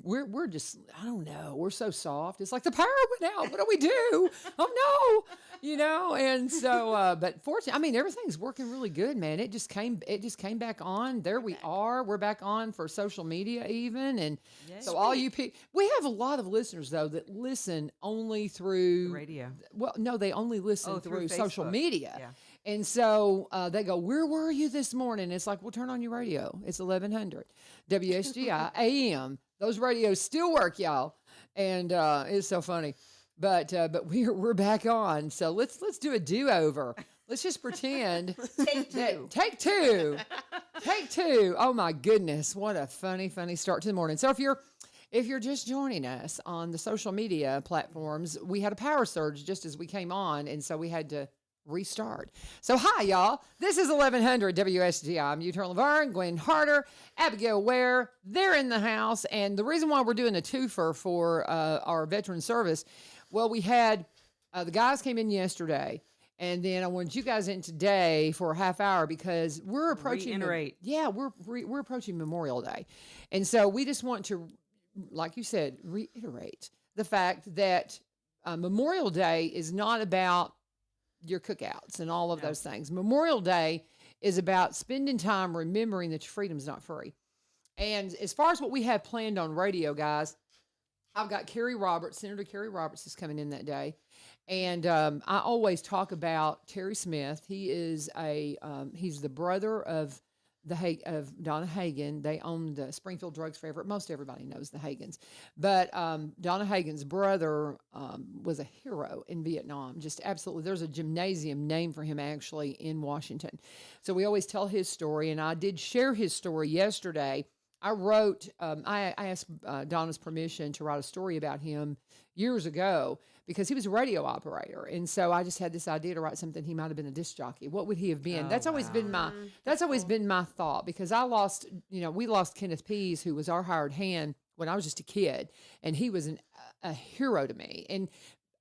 we're just, I don't know, we're so soft. It's like the power went out. What do we do? Oh no, and so, but fortunately, I mean, everything's working really good, man. It just came back on. There we are. We're back on for social media even, and so all you people, we have a lot of listeners though that listen only through radio. Well, no, they only listen through social Facebook. media. Yeah. And so they go, where were you this morning? It's like, well, turn on your radio. It's 1100 WSGI AM. Those radios still work, y'all. And it's so funny. But we're back on. So let's do a do-over. Let's just pretend. Take two. Take two. Take two. Oh my goodness. What a funny start to the morning. So if you're just joining us on the social media platforms, we had a power surge just as we came on, and so we had to restart. So hi, y'all. This is 1100 WSGI. I'm U-Turn LaVern, Gwen Harder, Abigail Ware. They're in the house, and the reason why we're doing a twofer for our veteran service, well, we had the guys came in yesterday, and then I wanted you guys in today for a half hour because we're approaching. Reiterate. We're approaching Memorial Day, and so we just want to, like you said, reiterate the fact that Memorial Day is not about your cookouts and all of those things. Memorial Day is about spending time remembering that your freedom's not free. And as far as what we have planned on radio, guys, I've got Senator Kerry Roberts is coming in that day. And I always talk about Terry Smith. He is he's the brother of Donna Hagen. They own the Springfield Drugs Forever. Most everybody knows the Hagens. But Donna Hagen's brother was a hero in Vietnam. Just absolutely. There's a gymnasium named for him actually in Washington. So we always tell his story. And I did share his story yesterday. I wrote, I asked Donna's permission to write a story about him years ago because he was a radio operator. And so I just had this idea to write something. He might have been a disc jockey. What would he have been? That's always been my thought because we lost Kenneth Pease, who was our hired hand when I was just a kid. And he was a hero to me. And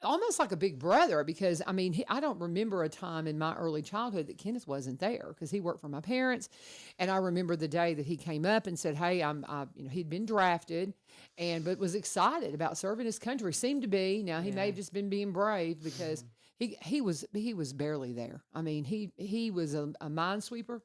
almost like a big brother because, I mean, I don't remember a time in my early childhood that Kenneth wasn't there because he worked for my parents. And I remember the day that he came up and said, hey, he'd been drafted but was excited about serving his country. Seemed to be. Now, he may have just been being brave because he was barely there. I mean, he was a minesweeper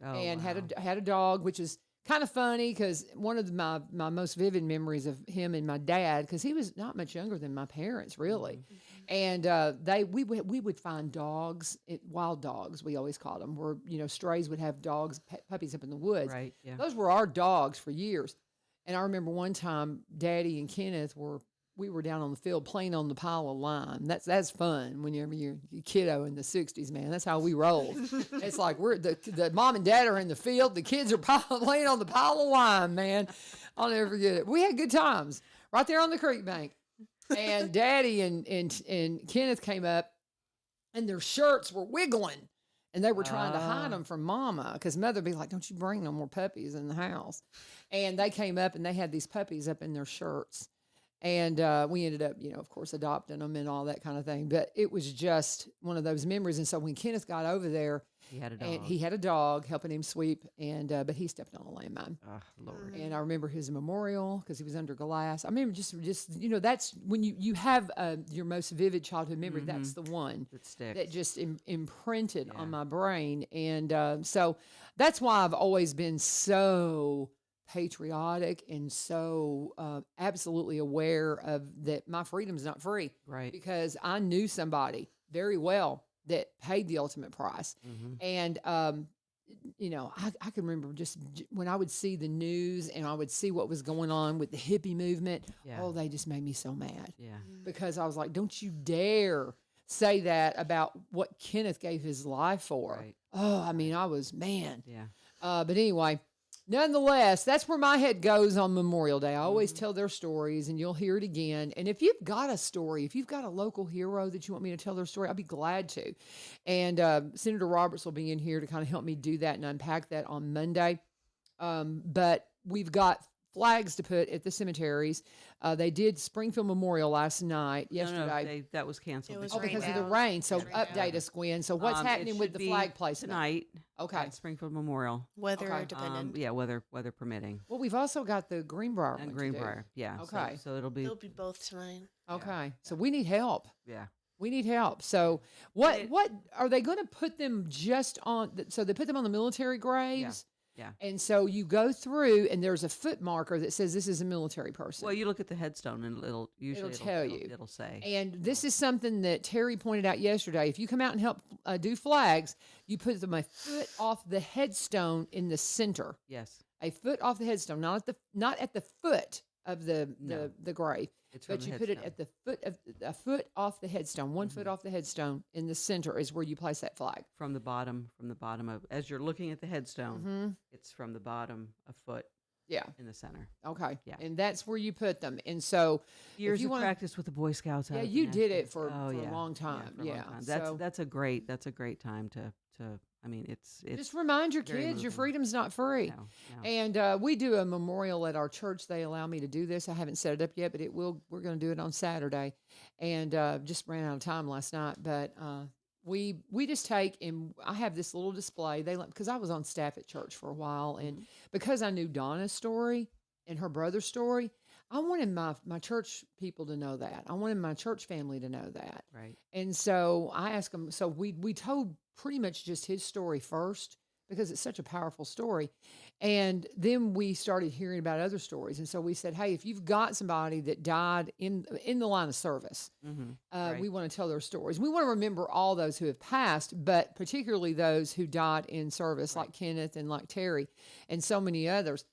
and had a dog, which is kind of funny because one of my most vivid memories of him and my dad, because he was not much younger than my parents, really. Mm-hmm. And we would find dogs, wild dogs, we always called them, where, strays would have dogs, puppies up in the woods. Right, yeah. Those were our dogs for years. And I remember one time Daddy and Kenneth we were down on the field playing on the pile of lime. That's fun whenever you're a kiddo in the 60s, man. That's how we rolled. It's like the mom and dad are in the field. The kids are playing on the pile of lime, man. I'll never forget it. We had good times right there on the creek bank. And Daddy and Kenneth came up, and their shirts were wiggling. And they were trying to hide them from Mama because Mother would be like, don't you bring no more puppies in the house. And they came up, and they had these puppies up in their shirts. And we ended up, of course, adopting them and all that kind of thing. But it was just one of those memories. And so when Kenneth got over there, he had a dog. And he had a dog helping him sweep, but he stepped on a landmine. Oh, Lord. And I remember his memorial because he was under glass. I remember just that's when you have your most vivid childhood memory. Mm-hmm. That's the one that just imprinted on my brain. And so that's why I've always been so patriotic and so absolutely aware of that my freedom's not free. Right. Because I knew somebody very well that paid the ultimate price. Mm-hmm. And, I can remember just when I would see the news and I would see what was going on with the hippie movement. Yeah. Oh, they just made me so mad. Yeah. Because I was like, don't you dare say that about what Kenneth gave his life for. Right. Oh, I mean, I was, man. Yeah. But anyway, nonetheless, that's where my head goes on Memorial Day. I always tell their stories, and you'll hear it again. And if you've got a story, if you've got a local hero that you want me to tell their story, I'd be glad to. And Senator Roberts will be in here to kind of help me do that and unpack that on Monday. But we've got flags to put at the cemeteries. They did Springfield Memorial last night, yesterday. No, that was canceled. It was because of rained the out. rain. So Yeah. update us, Gwen. So what's It happening with should the be flag placement? tonight? Okay. At Springfield Memorial. Weather Okay. dependent. Yeah, weather permitting. Well, we've also got the Greenbrier And one to do. Greenbrier. Yeah. Okay. So it'll be. It'll be both tonight. Okay. So we need help. Yeah. We need help. So what are they going to put them just on? So they put them on the military graves. Yeah. And so you go through, and there's a foot marker that says this is a military person. Well, you look at the headstone, and it'll tell you. It'll say. And this is something that Terry pointed out yesterday. If you come out and help do flags, you put them a foot off the headstone in the center. Yes. A foot off the headstone, not at the foot of the grave. It's from But the you put it headstone. at a foot off the headstone, 1 foot off the headstone in the center is where you place that flag. From the bottom of, as you're looking at the headstone, it's from the bottom a foot Yeah. in the center. Okay. Yeah. And that's where you put them. And so Years you of wanna- practice with the Boy Scouts. out yeah, of you did Nashville. it for Oh, a yeah. long time. for a long Yeah. time. So That's a great time to. I mean, it's just remind your very kids your moving. freedom's not free. No. And we do a memorial at our church. They allow me to do this. I haven't set it up yet, but we're going to do it on Saturday. And just ran out of time last night. But we just take, and I have this little display. Because I was on staff at church for a while, and because I knew Donna's story and her brother's story, I wanted my church people to know that. I wanted my church family to know that. Right. And so I asked him, so we told pretty much just his story first because it's such a powerful story. And then we started hearing about other stories. And so we said, hey, if you've got somebody that died in the line of service, Right. we want to tell their stories. We want to remember all those who have passed, but particularly those who died in service, like Kenneth and like Terry and so many others.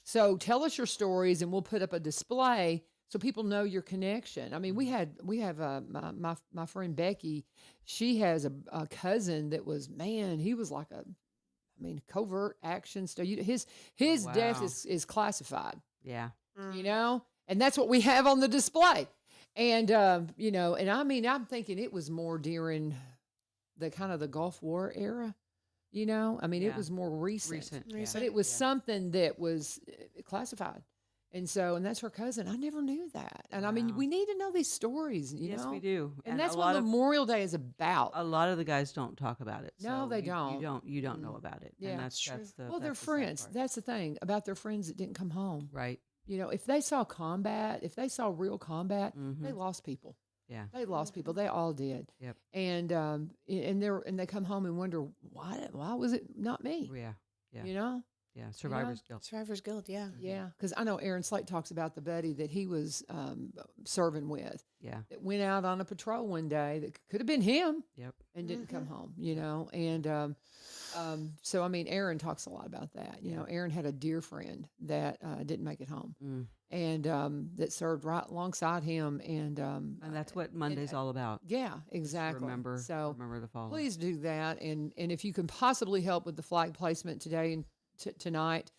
So tell us your stories, and we'll put up a display so people know your connection. I mean, we have my friend Becky. She has a cousin that was, man, he was like covert action stuff. His death Wow. is classified. Yeah. You know, and that's what we have on the display. And you know, and I mean, I'm thinking it was more during the kind of the Gulf War era. You know, I mean, it Yeah. was more recent. Yeah. But it was something that was classified. And that's her cousin. I never knew that. And I mean, Wow. we need to know these stories, you Yes, know? we do. And that's a what lot of Memorial Day is about. a lot of the guys don't talk about it. No, so they you don't. You don't know about it. Yeah. And That's true. that's the Well, they're that's the sad friends. part. That's the thing about their friends that didn't come home. Right. You know, if they saw combat, if they saw real combat, Mhm. they lost people. Yeah. They lost people. They all did. Yep. And they come home and wonder why was it not me? Yeah. Yeah. You know? Yeah. Survivor's guilt. Survivor's Guild, yeah. Yeah, because I know Aaron Slate talks about the buddy that he was serving with Yeah. that went out on a patrol one day that could have been him Yep. and didn't come home, you know. And so, I mean, Aaron talks a lot about that. You know, Aaron had a dear friend that didn't make it home Mm. and that served right alongside him. And that's what Monday's all about. yeah, exactly. Remember the fallen. Please do that. And if you can possibly help with the flag placement today and tonight,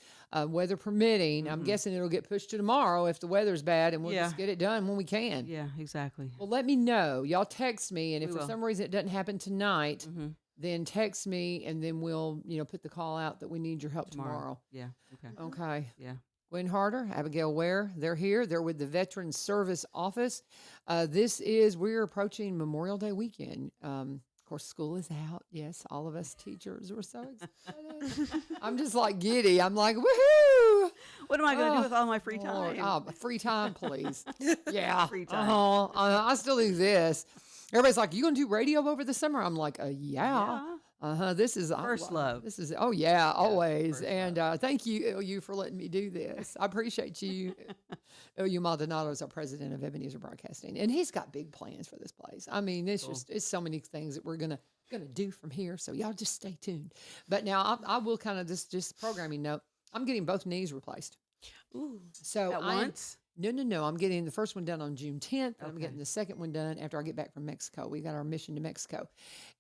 weather permitting, I'm guessing it'll get pushed to tomorrow if the weather's bad, and we'll just get it done when we can. Yeah, exactly. Well, let me know. Y'all text me, and if We for will. some reason it doesn't happen tonight, Mhm. then text me, and then we'll, put the call out that we need your help tomorrow. Yeah. Okay. Okay. Yeah. Gwen Harder, Abigail Ware, they're here. They're with the Veterans Service Office. We're approaching Memorial Day weekend. Of course, school is out. Yes, all of us teachers were so excited. I'm just like giddy. I'm like, woohoo! What am I going to do with all my free Lord, time? free time, please. Yeah. Free time. I still do this. Everybody's like, you going to do radio over the summer? I'm like, yeah. This is First love. This is always. first And thank you, OU, for letting me do this. I appreciate you. OU Maldonado is our president of Ebenezer Broadcasting, and he's got big plans for this place. I mean, it's so many things that we're gonna do from here. So y'all just stay tuned. But now I will kind of just programming note. I'm getting both knees replaced. Ooh. So At once? No. I'm getting the first one done on June 10th. And I'm Okay. getting the second one done after I get back from Mexico. We got our mission to Mexico.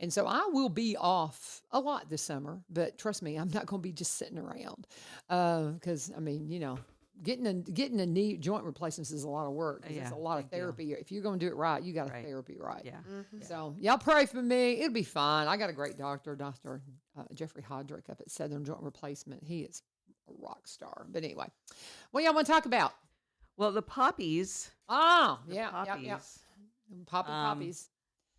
And so I will be off a lot this summer, but trust me, I'm not going to be just sitting around. Because, I mean, getting a knee joint replacements is a lot of work. 'Cause it's a lot of big deal. therapy. If you're going to do it right, you got a Right. therapy right. Yeah. So y'all pray for me. It'll be fine. I got a great doctor, Dr. Jeffrey Hodrick up at Southern Joint Replacement. He is a rock star. But anyway, what y'all want to talk about? Well, the poppies. Oh, The yeah, poppies. yeah. Poppies.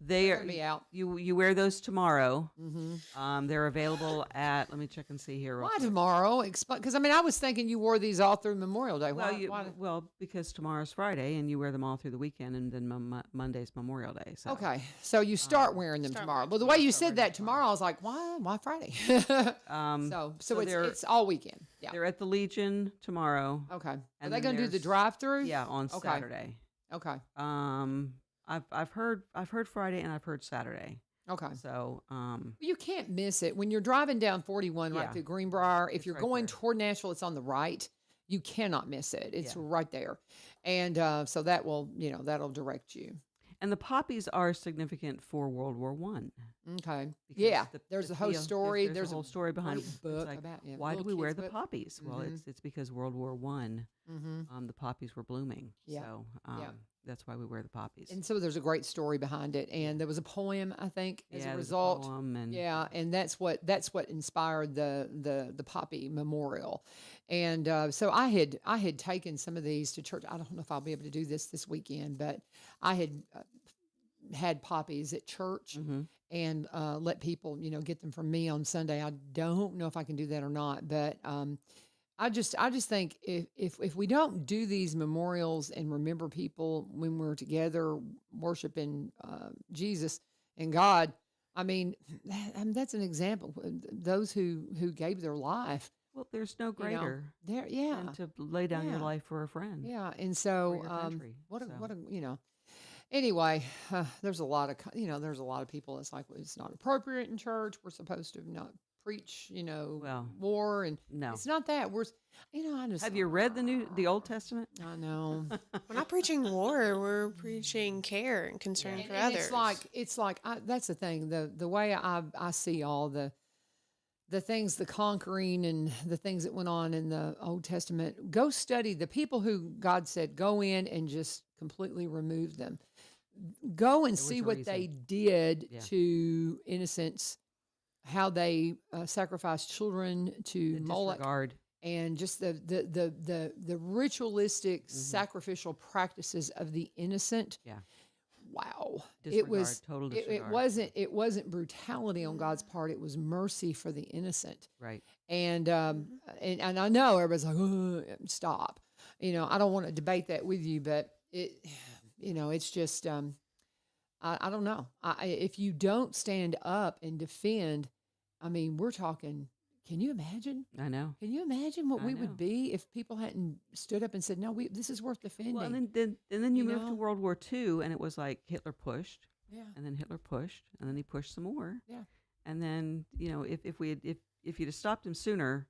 They They're are gonna be out. You wear those tomorrow. Mm-hmm. They're available at. Let me check and see here. real Why quick. tomorrow? Explain, because I mean, I was thinking you wore these all through Memorial Day. Well, Why? well, because tomorrow's Friday, and you wear them all through the weekend, and then Monday's Memorial Day. So Okay, so you start wearing them start tomorrow. wearing Well, the them. way you Start said wearing that them tomorrow. tomorrow, I was like, why Friday? so so they're it's all weekend. Yeah. they're at the Legion tomorrow. Okay. Are and they then going to do the there's- drive-through? Yeah, on Okay. Saturday. Okay. I've heard Friday and I've heard Saturday. Okay. So You can't miss it when you're driving down 41 right Yeah. through Greenbrier. If It's you're right going there. toward Nashville, it's on the right. You cannot miss it. It's Yeah. right there, and so that will that'll direct you. and the poppies are significant for World War One. Okay. Because Yeah. the- There's the a whole Theo- story. There's a whole story behind great it. It's book like, about why do little we wear kids' the book. poppies? Well, Mhm. it's because World War One, Mm-hmm. the poppies were blooming. Yeah. So Yeah. that's why we wear the poppies. And so there's a great story behind it, and there was a poem, I think, as a there's result. poem and Yeah, and that's what inspired the Poppy Memorial, and so I had taken some of these to church. I don't know if I'll be able to do this weekend, but I had had poppies at church Mhm. and let people get them from me on Sunday. I don't know if I can do that or not, but I just think if we don't do these memorials and remember people when we're together worshiping Jesus and God, I mean, that's an example. Those who gave their life, Well, there's no you know, greater there, yeah, than to lay down your Yeah. life for a friend. yeah, and For so your country. what a so. what a. Anyway, there's a lot of there's a lot of people that's like, well, it's not appropriate in church. We're supposed to not preach Well, war, and no. it's not that we're I just Have you read the Old Testament? I know. We're not preaching war. We're preaching care and concern And for others. it's like that's the thing. The way I see all the things, the conquering and the things that went on in the Old Testament. Go study the people who God said go in and just completely remove them. Go and There was see a what reason. they did Yeah. to innocents, how they sacrificed children to The Moloch, disregard. and just the ritualistic sacrificial practices of the innocent. Yeah. Wow. Disregard, total It disregard. wasn't brutality on God's part. It was mercy for the innocent. Right. And and I know everybody's like, oh, stop. I don't want to debate that with you, but it's just I don't know. If you don't stand up and defend, I mean, we're talking. Can you imagine? I know. Can you imagine what I we know. would be if people hadn't stood up and said, "No, this is worth defending." Well, and then you You moved know? to World War II, and it was like Hitler pushed, yeah, and then Hitler pushed, and then he pushed some more. Yeah. And then if you'd have stopped him sooner,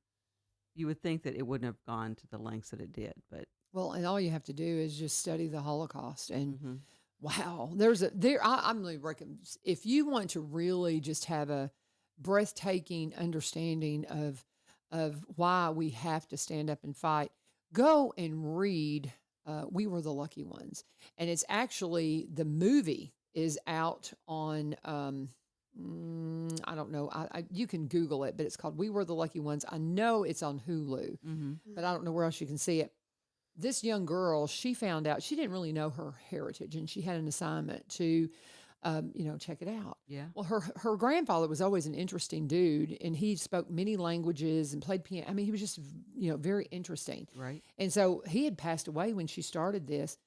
you would think that it wouldn't have gone to the lengths that it did. But well, and all you have to do is just study the Holocaust, and mhm. wow, I'm really if you want to really just have a breathtaking understanding of why we have to stand up and fight, go and read We Were the Lucky Ones. And it's actually, the movie is out on I don't know, you can Google it, but it's called We Were the Lucky Ones. I know it's on Hulu, Mhm. but I don't know where else you can see it. This young girl, she found out she didn't really know her heritage, and she had an assignment to check it out. Yeah. Well, her grandfather was always an interesting dude, and he spoke many languages and played piano. I mean, he was just very interesting. Right. And so he had passed away when she started this,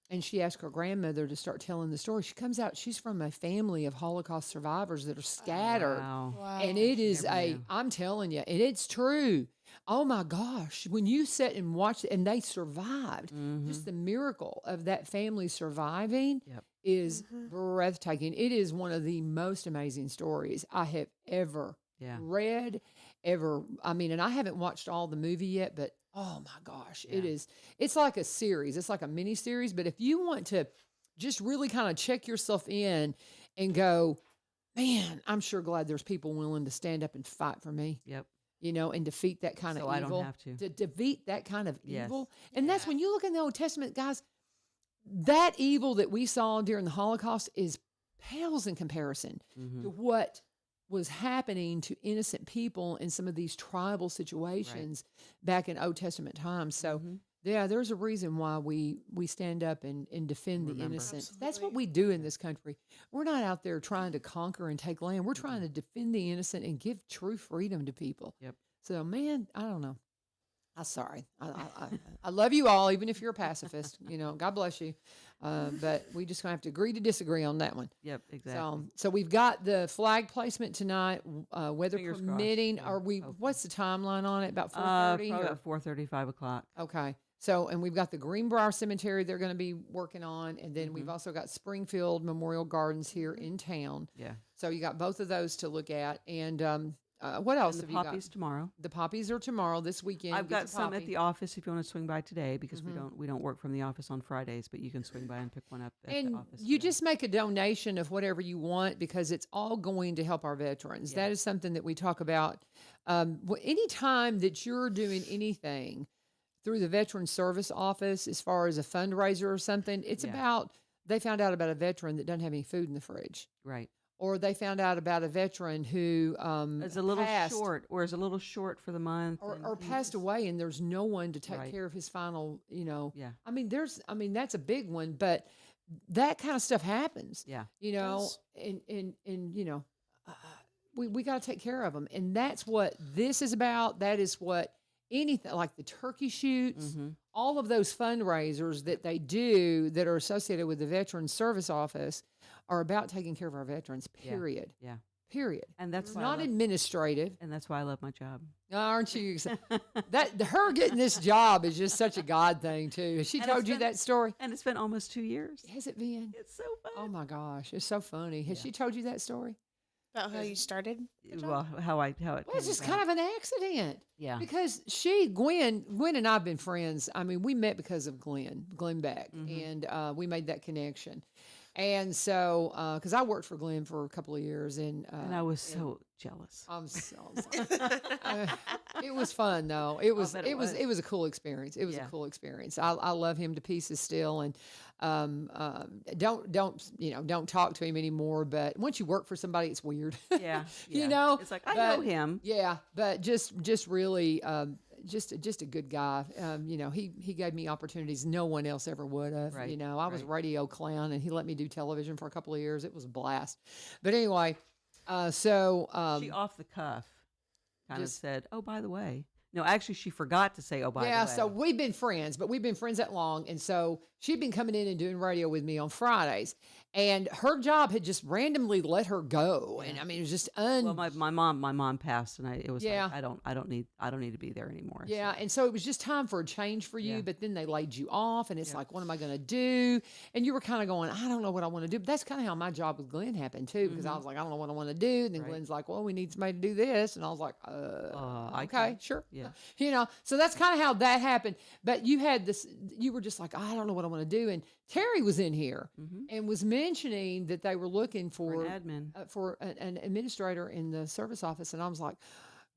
and she asked her grandmother to start telling the story. She comes out, she's from a family of Holocaust survivors that are scattered. Wow. Wow. And it is Never knew. I'm telling you, and it's true. Oh my gosh. When you sit and watch it, and they survived, Mhm. just the miracle of that family surviving Yep. is breathtaking. It is one of the most amazing stories I have ever Yeah. read, I mean, and I haven't watched all the movie yet, but oh my gosh, Yeah. it's like a series. It's like a mini series. But if you want to just really kind of check yourself in and go, man, I'm sure glad there's people willing to stand up and fight for me, Yep. and defeat that kind So of I evil. don't have to. Defeat that kind of Yes. evil. And that's when you look in the Old Testament, guys, that evil that we saw during the Holocaust pales in comparison Mhm. to what was happening to innocent people in some of these tribal situations back in Old Testament times. So, yeah, there's a reason why we stand up and defend the Remember. innocent. That's what Absolutely. we do in this country. We're not out there trying to conquer and take land. We're trying to defend the innocent and give true freedom to people. Yep. So, man, I don't know. I'm sorry. I love you all, even if you're a pacifist. God bless you. But we just gonna have to agree to disagree on that one. Yep, exactly. So we've got the flag placement tonight, weather Fingers crossed, permitting. yeah, Are we? hopefully. What's the timeline on it? About 4:30? Probably about 4:30, 5 o'clock. Okay. So, and we've got the Greenbrier Cemetery they're going to be working on, and then we've also got Springfield Memorial Gardens here in town. Yeah. So you got both of those to look at, and what else And have the you got? poppies tomorrow. The poppies are tomorrow. This weekend, I've get got the some at poppy. the office if you want to swing by today because we don't work from the office on Fridays, but you can swing by and pick one up at the And office. you today. just make a donation of whatever you want because it's all going to help our veterans. Yeah. That is something that we talk about. Anytime that you're doing anything through the Veteran Service Office, as far as a fundraiser or something, it's Yeah. about they found out about a veteran that doesn't have any food in the fridge, right. or they found out about a veteran who Is a little passed, short, or is a little short for the month, or passed away, and there's no one to take Right. care of his final. Yeah. I mean, that's a big one, but that kind of stuff happens. Yeah. Yes. And we got to take care of them, and that's what this is about. That is what anything like the turkey shoots, Mm-hmm. all of those fundraisers that they do that are associated with the Veterans Service Office are about taking care of our veterans. Yeah. Period. Yeah. Period. And that's It's why not administrative, and that's why I love my job. aren't you? That her getting this job is just such a God thing too. Has she And told it's you been- that story? And it's been almost 2 years. Has it been? It's so fun. Oh my gosh, it's so funny. Has Yeah. she told you that story? About how you started? the job? Well, how it Well, it's came just about. kind of an accident. Yeah. Because Gwen and I've been friends. I mean, we met because of Glenn Beck, and we made that connection. And so, because I worked for Glenn for a couple of years, and And I was so jealous. I'm so sorry. It was fun though. It was bet it it was was. it was a cool experience. It was a Yeah. cool experience. I love him to pieces still, and don't talk to him anymore. But once you work for somebody, it's weird. Yeah. You yeah. know, it's like I know but- him. Yeah, but just really just a good guy. He gave me opportunities no one else ever would have. Right, I was right. radio clown, and he let me do television for a couple of years. It was a blast. But anyway, so She off the cuff kind of just- said, "Oh, by the way." No, actually, she forgot to say, "Oh, by the way." yeah, so we've been friends, but we've been friends that long, and so she'd been coming in and doing radio with me on Fridays, and her job had just randomly let her go, and I mean it was just well, my mom passed, and it was Yeah. like, I don't need to be there anymore. Yeah, and so it was just time for a change for you, Yeah. but then they laid you off, and it's Yeah. like, what am I going to do? And you were kind of going, I don't know what I want to do. But that's kind of how my job with Glenn happened too, because I was like, I don't know what I want to do. And then Right. Glenn's like, well, we need somebody to do this, and I was like, I okay, can. sure. Yeah. So that's kind of how that happened. But you had this, you were just like, I don't know what I want to do. And Terry was in here and was mentioning that they were looking For for an admin. for an administrator in the service office, and I was like,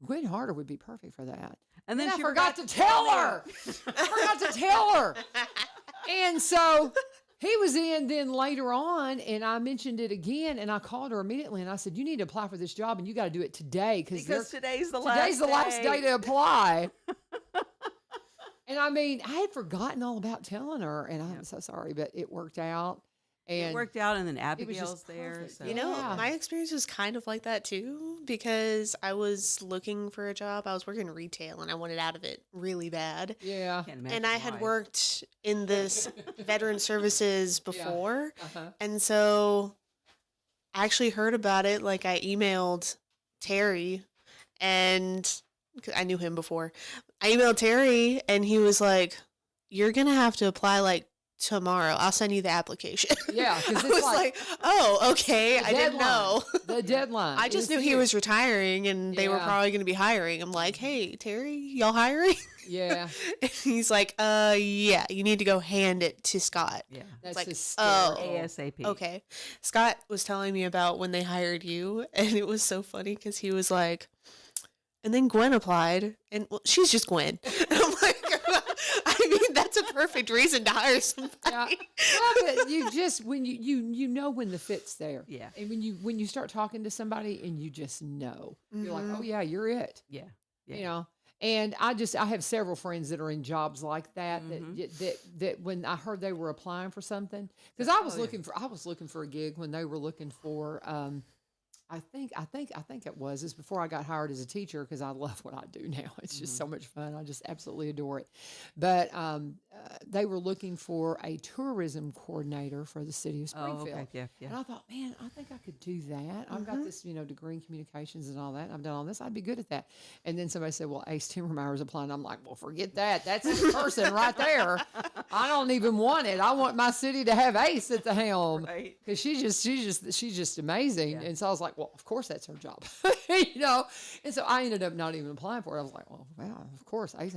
Gwen Harder would be perfect for that. And then I she forgot to tell her. I forgot to tell her. And so he was in then later on, and I mentioned it again, and I called her immediately, and I said, you need to apply for this job, and you got to do it today Because because today's the last day to apply. And I mean, I had forgotten all about telling her, and I'm so sorry, but it worked out. And It worked out, and then was Abigail's just there. perfect. So. You know, Yeah. my experience was kind of like that too because I was looking for a job. I was working retail and I wanted out of it really bad. yeah. Can't imagine And I had why. worked in this veteran services before. Uh-huh. And so I actually heard about it. Like I emailed Terry and 'cause I knew him before. I emailed Terry and he was like, you're going to have to apply like tomorrow. I'll send you the application. Yeah, 'cause I it's was like like, oh, okay. the I didn't know. The deadline. I just is knew he here. was retiring and they were Yeah. probably going to be hiring. I'm like, hey, Terry, y'all hiring? Yeah, And he's like, yeah, you need to go hand it to Scott. Yeah. that's like, hysterical. ASAP. Okay. Scott was telling me about when they hired you, and it was so funny because he was like, and then Gwen applied, and well, she's just Gwen. And I'm like, I mean, that's a perfect reason to hire somebody. Yeah. Well, but you just when you know when the fit's there. Yeah. And when you start talking to somebody and you just know, you're like, oh yeah, you're it. Yeah. Yeah. You know. And I have several friends that are in jobs like that that when I heard they were applying for something, because I was looking for a gig when they were looking for I think it was before I got hired as a teacher, because I love what I do now. It's just so much fun. I just absolutely adore it. But they were looking for a tourism coordinator for the city of Springfield. Oh, okay. Yeah. Yeah. And I thought, man, I think I could do that. I've got this, degree in communications and all that. I've done all this. I'd be good at that. And then somebody said, well, Ace Timmermeyer's applying. I'm like, well, forget that. That's the person right there. I don't even want it. I want my city to have Ace at the helm. Right. Because she's just amazing. Yeah. And so I was like, well, of course that's her job. And so I ended up not even applying for it. I was like, well, wow, of course, Ace,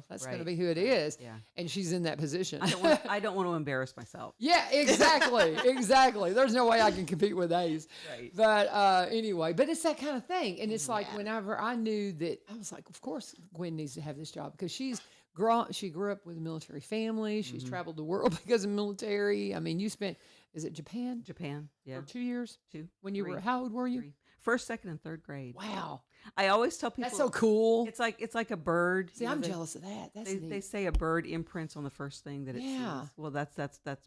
that's going to be who it is. Yeah. And she's in that position. I don't want to embarrass myself. Yeah, exactly. There's no way I can compete with Ace. Right. But anyway, but it's that kind of thing. And it's like whenever I knew that, I was like, of course Gwen needs to have this job, because she grew up with a military family. She's traveled the world because of military. I mean, you spent, is it Japan? Japan. Yeah. For 2 years? 2. When you 3, were, how old were you? 3. First, second, and third grade. Wow. I always tell people That's so cool. It's like a bird. See, I'm jealous of that. That's neat. They say a bird imprints on the first thing that it Yeah. sees. Well, that's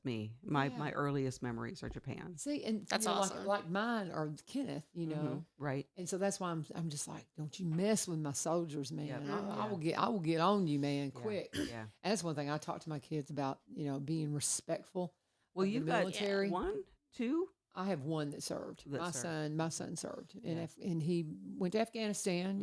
me. My earliest memories are Japan. See, and That's awesome. like mine or Kenneth, Right. And so that's why I'm just like, don't you mess with my soldiers, man. Yeah. I will get on you, man, quick. Yeah. And that's one thing I talk to my kids about, being respectful. Well, of the you've got military. 1, 2. I have one that served. My son served, Yeah. and he went to Afghanistan,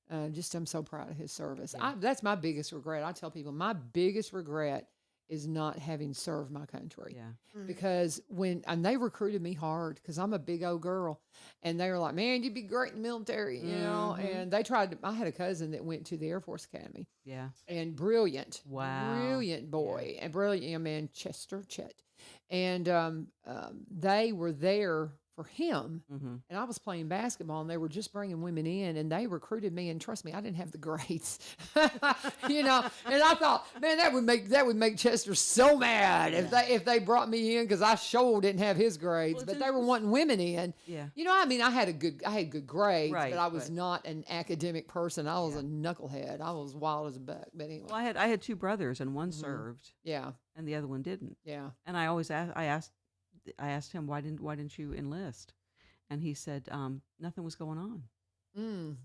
and just I'm so proud of his service. Yeah. That's my biggest regret. I tell people my biggest regret is not having served my country. Yeah. Because and they recruited me hard, because I'm a big old girl, and they were like, man, you'd be great in the military, and they I had a cousin that went to the Air Force Academy. Yeah. And brilliant. Wow. Brilliant boy. And brilliant young man, Chet. And they were there for him. And I was playing basketball, and they were just bringing women in, and they recruited me. And trust me, I didn't have the grades, And I thought, man, that would make Chester so mad if they brought me in, because I sure didn't have his grades, but they were wanting women in. Yeah. I had good grades, Right, but I was not an academic person. I was a knucklehead. I was wild as a buck. But anyway, Well, I had 2 brothers, and one served, yeah, and the other one didn't. yeah. And I always asked him, why didn't you enlist? And he said, nothing was going on. Mm.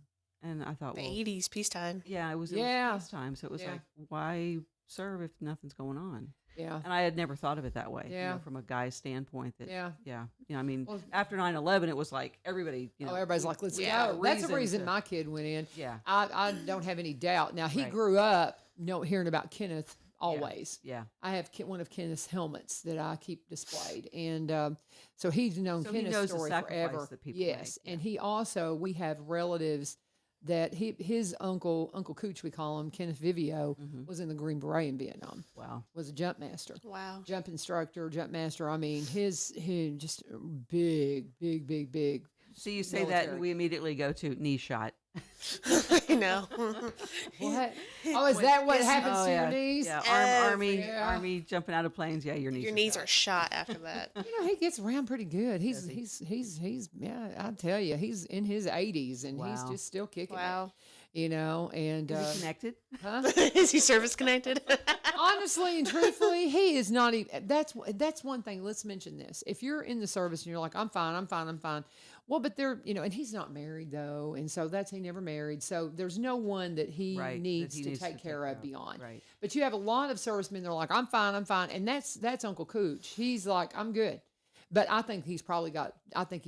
And I thought, The well, 80s, peacetime. yeah, it was peacetime, so it was Yeah. like, why serve if nothing's going on? Yeah. And I had never thought of it that way. Yeah. From a guy's standpoint. That Yeah. I mean, Well, after 9/11, it was like everybody. everybody's like, let's Yeah, go. That's the reason reason to- my kid went in. Yeah. I don't have any doubt. Now, he Right. grew up hearing about Kenneth always. Yeah. I have one of Kenneth's helmets that I keep displayed. And so he's known So he Kenneth's knows the story sacrifice forever. that people Yes. make, And he also, we have relatives that his Uncle Cooch, we call him, Kenneth Vivio, was in the Green Beret in Vietnam, Wow. was a jump master. Wow. Jump instructor, jump master. I mean, he just big. So you say that, and we immediately go to knee shot. I know. What? Oh, is that what happens to your knees? Yeah, Every- army jumping out of planes. Yeah, your knees. Your knees are shot after that. He gets around pretty good. Does He's yeah, I tell you, he's in his 80s and he's Wow. just still kicking Wow. it. And Is he connected? huh? Is he service connected? Honestly and truthfully, he is not even. That's one thing. Let's mention this. If you're in the service and you're like, I'm fine. Well, but they're, and he's not married though, and so he never married. So there's no one that he Right, that needs he to needs to take take care care of of. beyond. Right. But you have a lot of servicemen. They're like, I'm fine, and that's Uncle Cooch. He's like, I'm good. But I think he's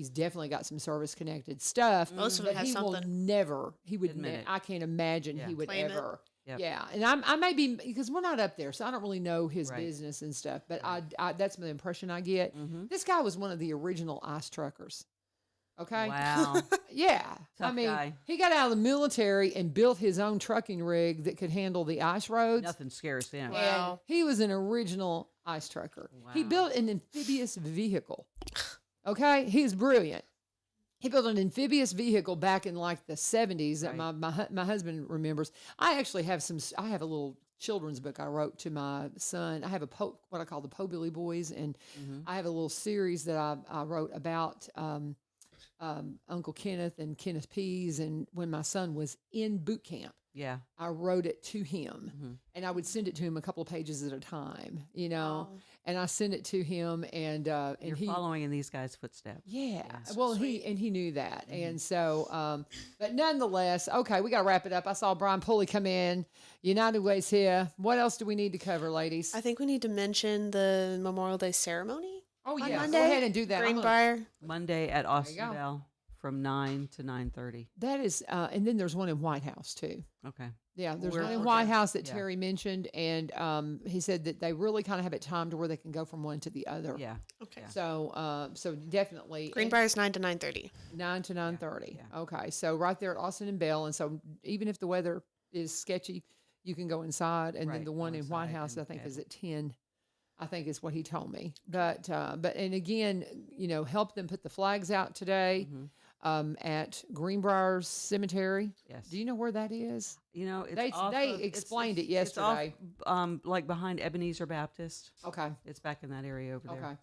definitely got some service connected stuff. Most of them but have he will something. never. He would. Admit it. I can't imagine Yeah. he would Claim it. ever. Yep. Yeah, and I may be, because we're not up there, so I don't really know his Right. business and stuff. But I that's the impression I get. This guy was one of the original ice truckers. Okay. Wow. Yeah. I Tough mean, guy. he got out of the military and built his own trucking rig that could handle the ice roads. Nothing scares him. Wow. And he was an original ice trucker. He Wow. built an amphibious vehicle. Okay. He was brilliant. He built an amphibious vehicle back in like the 70s that Right. my husband remembers. I actually have I have a little children's book I wrote to my son. I have what I call the Pulley Boys, and Mm-hmm. I have a little series that I wrote about Uncle Kenneth and Kenneth Pease, and when my son was in boot camp. Yeah. I wrote it to him, Mm-hmm. and I would send it to him a couple of pages at a time, you know. Wow. And I sent it to him, and You're he following in these guys' footsteps. yeah. so Well, sweet. he knew that. Mm-hmm. And so, but nonetheless, okay, we got to wrap it up. I saw Brian Pulley come in. United Way's here. What else do we need to cover, ladies? I think we need to mention the Memorial Day ceremony. Oh, on yeah. Monday, Go ahead and do that. I'm gonna- Greenbrier. Monday at you go. Austinville from 9 to 9:30. that is, and then there's one in White House, too. Okay. Yeah, there's Where- one in okay. White House that Yeah. Terry mentioned, and he said that they really kind of have it timed to where they can go from one to the other. Yeah. Okay. Yeah. So definitely. and- Greenbrier's 9 to 9:30. 9 to 9:30. yeah. Okay, so right there at Austin and Bell, and so even if the weather is sketchy, you can go inside, and then Right, the go one in White inside House, I and think, have is it. at 10. I think is what he told me. But and again, help them put the flags out today at Greenbrier Cemetery. Yes. Do you know where that is? It's They- off they of- it's- explained it it's off, yesterday. like behind Ebenezer Baptist. Okay. It's back in that area over there. Okay.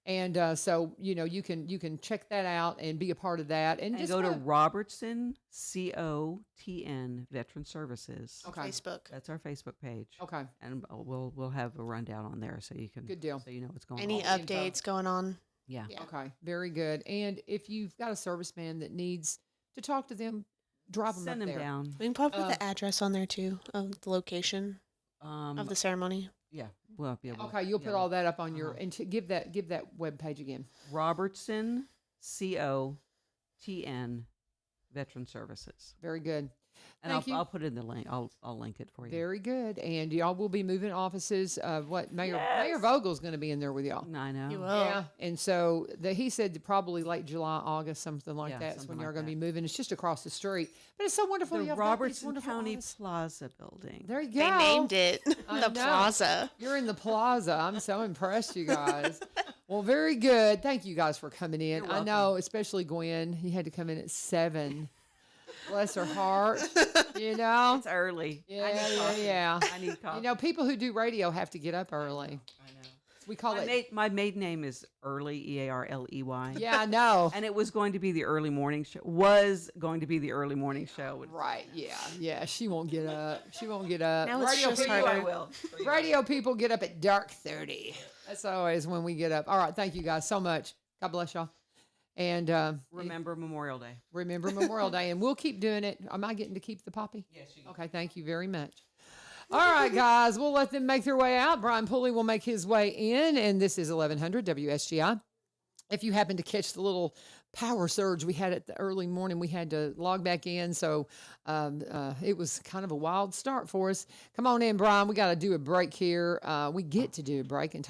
And so you can check that out and be a part of that, and, And just go to wanna- Robertson COTN Veteran Services. Okay. Facebook. That's our Facebook page. Okay. And we'll have a rundown on there so you can Good deal. so you know what's going Any on. info. updates going on? Yeah. Yeah. Okay, very good. And if you've got a serviceman that needs to talk to them, drop them Send up them there. down. We can probably put the address on there too of the location of the ceremony. Yeah, we'll be able. Okay, you'll put yeah, all that up on your Uh-huh. and give that web page again. Robertson COTN Veteran Services. Very good. And Thank you. I'll put in the link. I'll link it for you. Very good. And y'all will be moving offices. What Mayor Yes. Vogel's going to be in there with y'all. I know. You will. Yeah, and so he said probably late July, August, something like Yeah, that's when something you're like going to that. be moving. It's just across the street, but it's so wonderful. The Y'all got these Robertson wonderful County offices. Plaza building. There you go. They named it I the know. Plaza. You're in the plaza. I'm so impressed, you guys. Well, very good. Thank you guys for coming in. You're I know, especially Gwen. He had to come in at 7. Bless her heart. It's early. I Yeah, need yeah, coffee. yeah. I need coffee. People who do radio have to get up early. I know. We call it. My maiden name is Early, EARLEY. Yeah, I know. And it was going to be the early morning show. Was going to be the early morning show. Right. Yeah. Yeah. She won't get up. She won't get up. Now it's radio just people, harder. I will. radio people get up at dark 30. That's always when we get up. All right. Thank you guys so much. God bless y'all. And Remember Memorial Day. remember Memorial Day, and we'll keep doing it. Am I getting to keep the poppy? Yes, you Okay, thank you very much. All right, guys, we'll let them make their way out. Brian Pulley will make his way in, and this is 1100 WSGI. If you happen to catch the little power surge we had at the early morning, we had to log back in, so it was kind of a wild start for us. Come on in, Brian. We got to do a break here. We get to do a break and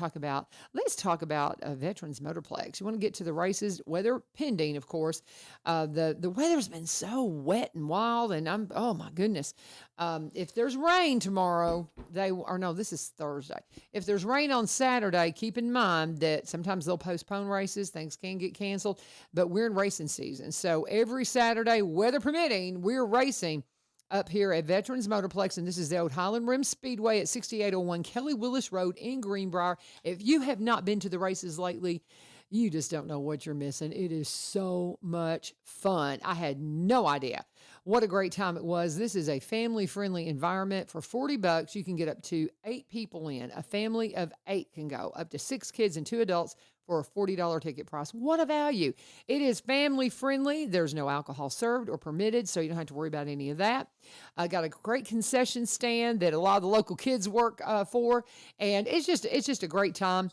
let's talk about Veterans Motorplex. You want to get to the races, weather pending, of course. The weather's been so wet and wild, and oh my goodness. If there's rain tomorrow, this is Thursday. If there's rain on Saturday, keep in mind that sometimes they'll postpone races. Things can get canceled, but we're in racing season. So every Saturday, weather permitting, we're racing up here at Veterans Motorplex, and this is the old Highland Rim Speedway at 6801 Kelly Willis Road in Greenbrier. If you have not been to the races lately, you just don't know what you're missing. It is so much fun. I had no idea what a great time it was. This is a family-friendly environment. For $40, you can get up to 8 people in. A family of 8 can go, up to 6 kids and 2 adults for a $40 ticket price. What a value. It is family-friendly. There's no alcohol served or permitted, so you don't have to worry about any of that. I got a great concession stand that a lot of the local kids work for, and it's just a great time.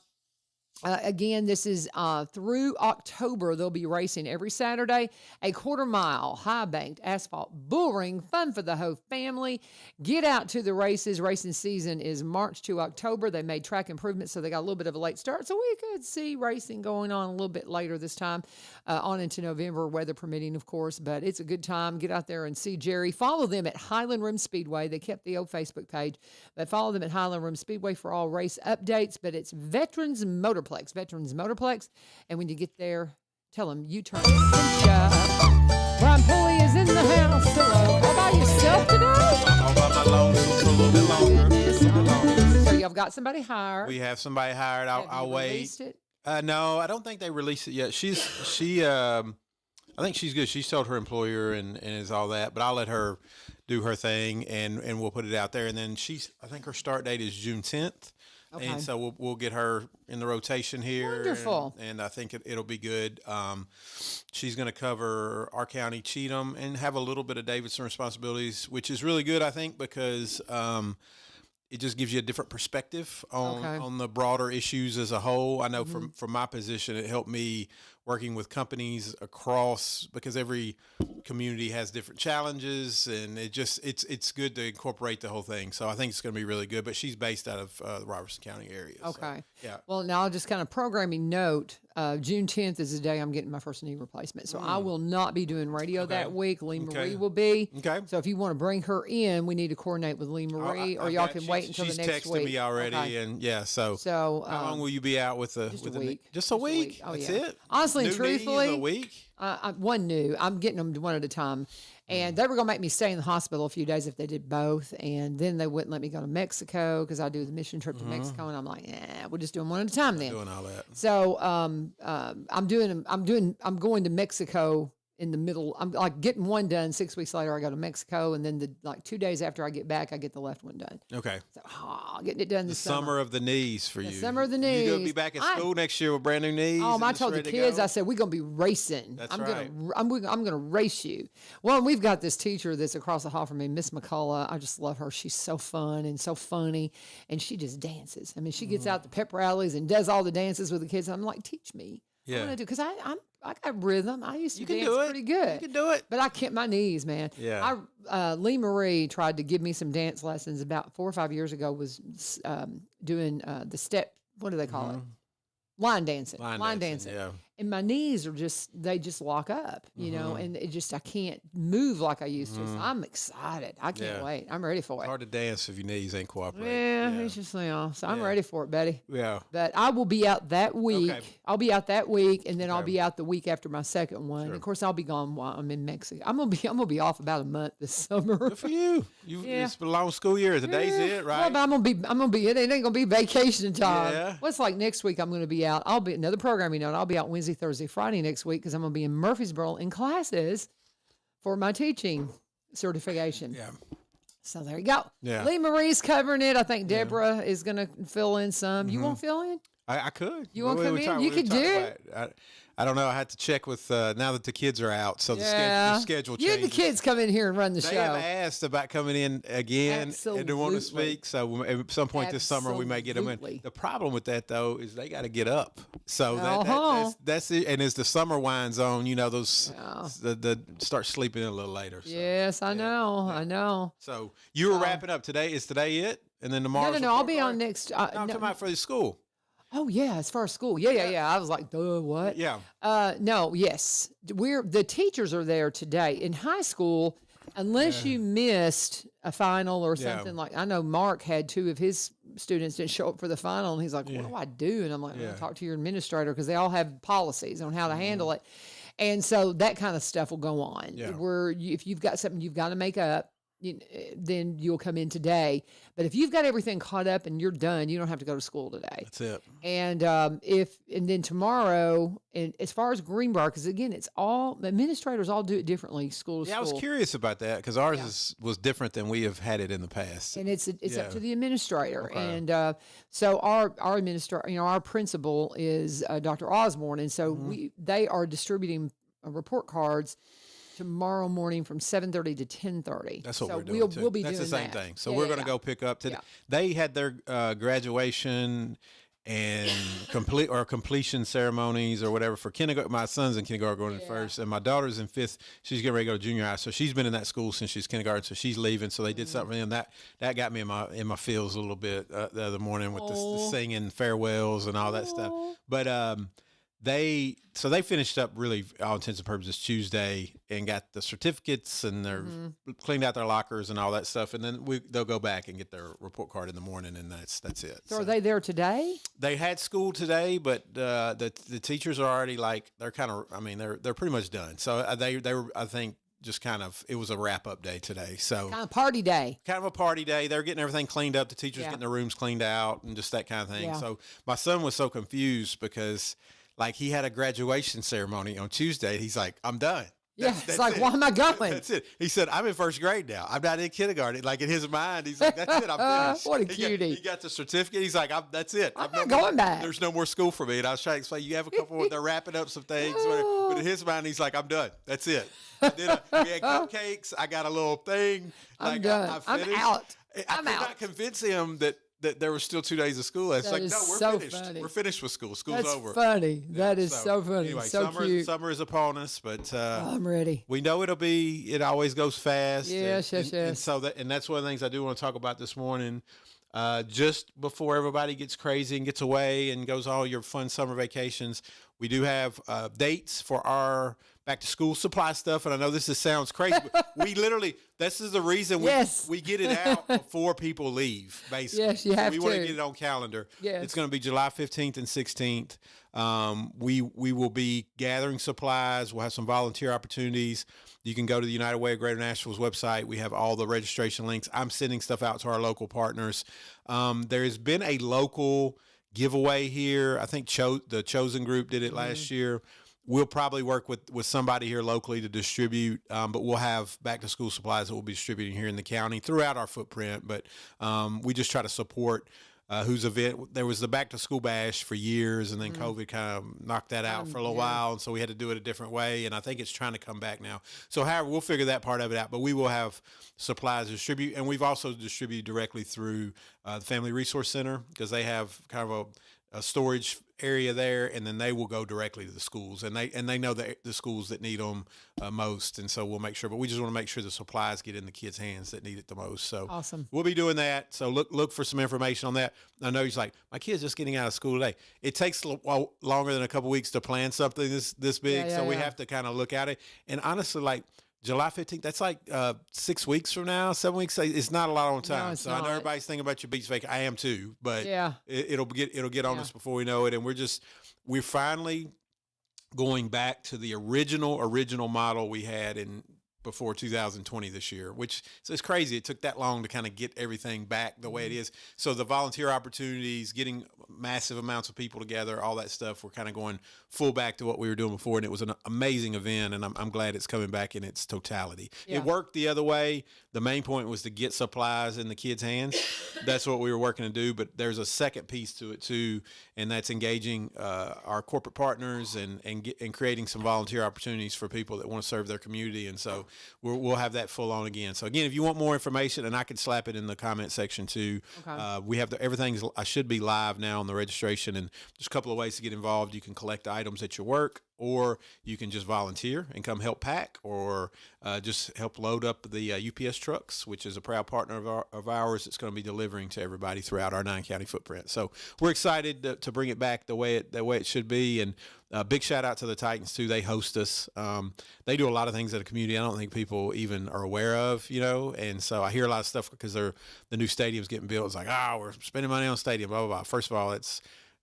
Again, this is through October. They'll be racing every Saturday, a quarter-mile, high-banked asphalt bull ring, fun for the whole family. Get out to the races. Racing season is March to October. They made track improvements, so they got a little bit of a late start. So we could see racing going on a little bit later this time, on into November, weather permitting, of course. But it's a good time. Get out there and see Jerry. Follow them at Highland Rim Speedway. They kept the old Facebook page, but follow them at Highland Rim Speedway for all race updates. But it's Veterans Motorplex. And when you get there, tell them you turn Brian Pulley is in the house. Hello. All by yourself today? I'm all by my lonesome for a little bit longer. Goodness. y'all got somebody hired. We have somebody hired. I'll wait. Released it? No, I don't think they released it yet. I think she's good. She's told her employer and is all that, but I'll let her do her thing and we'll put it out there. And then I think her start date is June 10th. Okay. And so we'll get her in the rotation here. Wonderful. And I think it'll be good. She's going to cover our county, Cheatham, and have a little bit of Davidson responsibilities, which is really good, I think, because it just gives you a different perspective on the broader issues as a whole. I know from my position, it helped me working with companies across, because every community has different challenges, and it's good to incorporate the whole thing. So I think it's going to be really good. But she's based out of the Robertson County area. Okay. So, yeah. Well, now I'll just kind of programming note. June 10th is the day I'm getting my first knee replacement. So I will not be doing radio that week. Lee Marie will be. Okay. So if you want to bring her in, we need to coordinate with Lee Marie, or y'all can wait until the next week. She's texted me already, and yeah. So how long will you be out with the just a week? Just a week. Oh, That's yeah. it. Honestly, New truthfully, knees, a week. One new. I'm getting them one at a time. And they were going to make me stay in the hospital a few days if they did both. And then they wouldn't let me go to Mexico because I do the mission trip to Mexico. And I'm like, we'll just do them one at a time then. Doing all that. So I'm going to Mexico in the middle. I'm like getting one done. 6 weeks later, I go to Mexico. And then 2 days after I get back, I get the left one done. Okay. So getting it done The this summer of the knees for you. Summer of the knees. You're going to be back at school next year with brand new knees. I told the kids, I said, we're going to be racing. That's I'm right. I'm going to race you. Well, we've got this teacher that's across the hall from me, Miss McCullough. I just love her. She's so fun and so funny, and she just dances. I mean, she gets out the pep rallies and does all the dances with the kids. I'm like, teach me. Yeah. I want to do, because I got rhythm. I used to You can dance do it. pretty good. You can do it. But I can't, my knees, man. Yeah. Lee Marie tried to give me some dance lessons about 4 or 5 years ago, was doing the step, what do they call it? Line dancing. Line dancing. Yeah. And my knees are they just lock up, you know, and I can't move like I used to. So I'm excited. I can't wait. I'm ready for It's it. hard to dance if your knees ain't cooperating. Yeah, it's just, so I'm ready for it, Betty. Yeah. But I will be out that week. Okay. I'll be out that week, and then I'll be out the week after my second one. Sure. Of course, I'll be gone while I'm in Mexico. I'm gonna be off about a month this summer. Good for you. It's been a long school year. Today's it, right? Well, but I'm gonna be. It ain't gonna be vacation time. Yeah. What's like next week? I'm gonna be out. I'll be another programming note. I'll be out Wednesday, Thursday, Friday next week because I'm gonna be in Murfreesboro in classes for my teaching certification. Yeah. So there you go. Yeah. Lee Marie's covering it. I think Deborah is gonna fill in some. You won't fill in? I could. You wanna come in? You could do it. I don't know. I had to check with now that the kids are out, so the schedule You changes. and the kids come in here and run the They show. have asked about coming in again, and they want to Absolutely. speak. So at some point this summer, we may get them in. Absolutely. The problem with that, though, is they got to get up. So that's it. And as the summer winds on, those the start sleeping in a little later. So. Yes, I know. I know. So you were wrapping up today. Is today it? And then tomorrow? No. I'll be on next. I'm talking about for the school. Oh yeah, as far as school, yeah. I was like, duh, what? Yeah. No, yes, the teachers are there today in high school, unless you missed a final or something like. I know Mark had 2 of his students didn't show up for the final, and he's like, "What do I do?" And I'm like, "Well, talk to your administrator because they all have policies on how to handle it." And so that kind of stuff will go on. Yeah. Where if you've got something you've got to make up, then you'll come in today. But if you've got everything caught up and you're done, you don't have to go to school today. That's it. And then tomorrow, and as far as Greenbrier, because again, it's all administrators all do it differently, school to Yeah, school. I was curious about that because ours was different than we have had it in the past. And it's up to the administrator. Okay. And so our administrator, our principal is Dr. Osborne, and so they are distributing report cards tomorrow morning from 7:30 to 10:30. That's what so we're doing we'll, too. We'll be That's doing the same that. thing. So we're going to go pick up today. Yeah. They had their graduation and completion ceremonies or whatever for kindergarten. My son's in kindergarten going in first, and my daughter's in 5th. She's getting ready to go to junior high, so she's been in that school since she's kindergarten. So she's leaving. So they did something for them that got me in my feels a little bit the other morning with the singing farewells and all that stuff. But they finished up really all intents and purposes Tuesday and got the certificates and they're cleaned out their lockers and all that stuff, and then they'll go back and get their report card in the morning, and that's it. So are they there today? They had school today, but the teachers are already they're kind of they're pretty much done. So they were, I think, just it was a wrap up day today. So Kind of party day. kind of a party day. They're getting everything cleaned up. The teachers Yeah. getting their rooms cleaned out and just that kind of thing. Yeah. So my son was so confused because like he had a graduation ceremony on Tuesday. He's like, I'm done. Yeah, That's it's like, it. why am I going? That's it. He said, I'm in first grade now. I'm not in kindergarten. Like in his mind, he's like, that's it. I'm finished. What a He cutie. got the certificate. He's like, that's it. I'm not going back. There's no more school for me. And I was trying to explain, you have a couple more, they're wrapping up some things. But in his mind, he's like, I'm done. That's it. We had cupcakes. I got a little thing. I'm Like, done. I I'm finished. out. I I'm could out. not convince him that there were still 2 days of school. It's That like, is no, we're so finished. funny. We're finished with school. School's That's over. funny. That is So, so funny. Anyway, So cute. summer is upon us, but I'm ready. we know it always goes fast. Yes, and, yes, and yes. so that's one of the things I do want to talk about this morning. Just before everybody gets crazy and gets away and goes all your fun summer vacations, we do have dates for our back to school supply stuff. And I know sounds crazy, but this is the reason Yes. we get it out before people leave, basically. Yes, you have we want to. to get it on calendar. Yes. It's going to be July 15th and 16th. We will be gathering supplies. We'll have some volunteer opportunities. You can go to the United Way of Greater Nashville's website. We have all the registration links. I'm sending stuff out to our local partners. There has been a local giveaway here. I think the Chosen Group did it last year. We'll probably work with somebody here locally to distribute, but we'll have back to school supplies that we'll be distributing here in the county throughout our footprint. But we just try to support whose event. There was the back to school bash for years, and then COVID kind of knocked that out for a little while, and so we had to do it a different way. And I think it's trying to come back now. So, however, we'll figure that part of it out. But we will have supplies to distribute, and we've also distributed directly through the Family Resource Center because they have kind of a storage area there, and then they will go directly to the schools, and they know the schools that need them most, and so we'll make sure. But we just want to make sure the supplies get in the kids' hands that need it the most. So Awesome. we'll be doing that. So look for some information on that. I know he's like, my kid's just getting out of school today. It takes longer than a couple weeks to plan something this big, Yeah, so we yeah. have to kind of look at it. And honestly, like July 15th, that's like 6 weeks from now, 7 weeks. It's not a lot on time. it's So I know not. everybody's thinking about your beach vacation. I am too, but Yeah. it'll get on Yeah. us before we know it. And we're finally going back to the original model we had before 2020 this year, which it's crazy. It took that long to kind of get everything back the way it is. So the volunteer opportunities, getting massive amounts of people together, all that stuff, we're kind of going full back to what we were doing before. And it was an amazing event, and I'm glad it's coming back in its totality. Yeah. It worked the other way. The main point was to get supplies in the kids' hands. That's what we were working to do. But there's a second piece to it too, and that's engaging our corporate partners and creating some volunteer opportunities for people that want to serve their community. And so we'll have that full on again. So again, if you want more information, and I can slap it in the comment section too. Okay. We have everything's. I should be live now on the registration, and there's a couple of ways to get involved. You can collect items at your work, or you can just volunteer and come help pack, or just help load up the UPS trucks, which is a proud partner of ours. It's going to be delivering to everybody throughout our 9-county footprint. So we're excited to bring it back the way it should be. And big shout out to the Titans too. They host us. They do a lot of things in the community I don't think people even are aware of, and so I hear a lot of stuff because the new stadium's getting built. It's like, we're spending money on stadium, blah, blah, blah. First of all,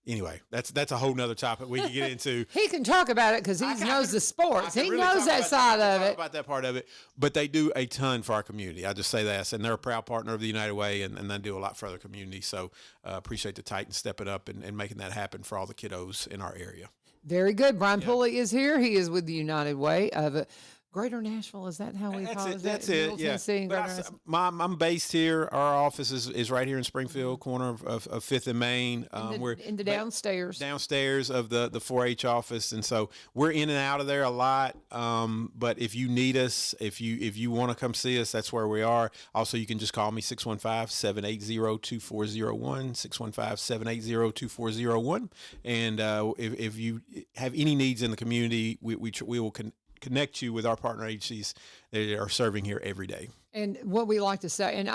anyway, that's a whole nother topic we can get into. He can talk about it because he knows the sports. He knows that side of it. About that part of it, but they do a ton for our community. I just say that, and they're a proud partner of the United Way, and they do a lot for other communities. So appreciate the Titans stepping up and making that happen for all the kiddos in our area. Very good. Brian Pulley is here. He is with the United Way of Greater Nashville. Is that how we call it? That's Middle it. Yeah. Tennessee and But Greater Nashville? I'm based here. Our office is right here in Springfield, corner of 5th and Main. We're in the downstairs. downstairs of the 4-H office, and so we're in and out of there a lot. But if you need us, if you want to come see us, that's where we are. Also, you can just call me 615-780-2401, 615-780-2401. And if you have any needs in the community, we will connect you with our partner agencies that are serving here every day. And what we like to say, and